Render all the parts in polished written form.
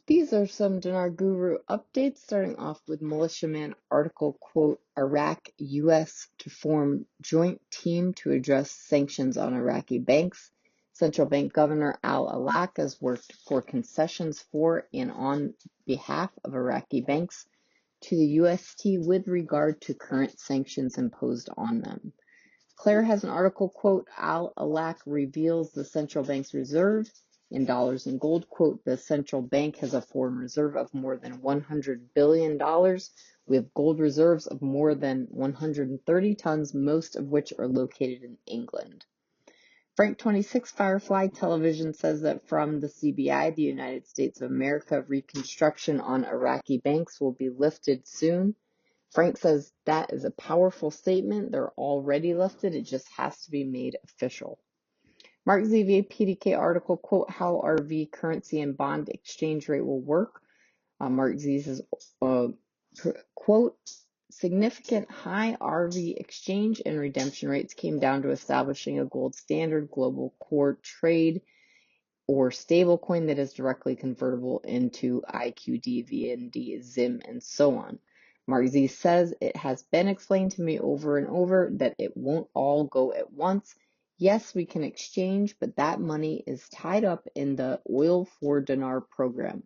These are some Dinar Guru updates, starting off with Militiaman article, quote, Iraq, U.S. to form joint team to address sanctions on Iraqi banks. Central Bank Governor Al-Awlaq has worked for concessions for and on behalf of Iraqi banks to the UST with regard to current sanctions imposed on them. Claire has an article, quote, Al-Awlaq reveals the central bank's reserve in dollars and gold, quote, the central bank has a foreign reserve of more than $100 billion. We have gold reserves of more than 130 tons, most of which are located in England. Frank 26 Firefly Television says that from the CBI, the United States of America, Reconstruction on Iraqi banks will be lifted soon. Frank says that is a powerful statement. They're already lifted. It just has to be made official. Mark ZVA PDK article, quote, how RV currency and bond exchange rate will work. Mark Z says, quote, significant high RV exchange and redemption rates came down to establishing a gold standard global core trade or stablecoin that is directly convertible into IQD, VND, ZIM, and so on. Mark Z says, it has been explained to me over and over that it won't all go at once. Yes, we can exchange, but that money is tied up in the Oil for Dinar program.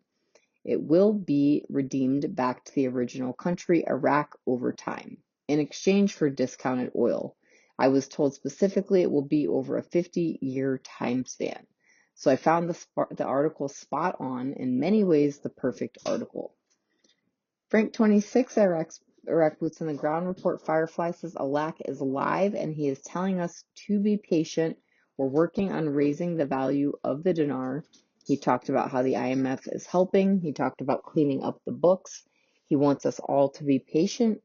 It will be redeemed back to the original country, Iraq, over time, in exchange for discounted oil. I was told specifically it will be over a 50-year time span. So I found the article spot on, in many ways the perfect article. Frank 26, Iraq Boots on the Ground report, Firefly says Awlaq is live and he is telling us to be patient. We're working on raising the value of the dinar. He talked about how the IMF is helping. He talked about cleaning up the books. He wants us all to be patient.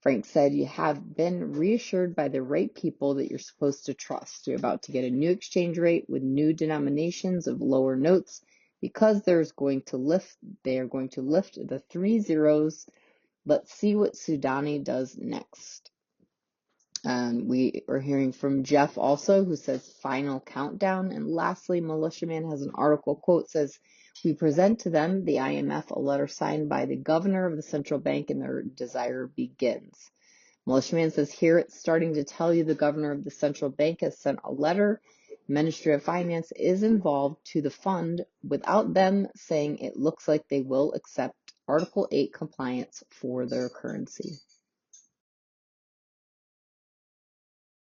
Frank said, you have been reassured by the right people that you're supposed to trust. You're about to get a new exchange rate with new denominations of lower notes because they are going to lift the 3 zeros. Let's see what Sudani does next. We are hearing from Jeff also, who says final countdown. And lastly, Militiaman has an article, quote, says, we present to them, the IMF, a letter signed by the governor of the central bank and their desire begins. Militiaman says, here it's starting to tell you the governor of the central bank has sent a letter. Ministry of Finance is involved to the fund without them saying it looks like they will accept Article 8 compliance for their currency.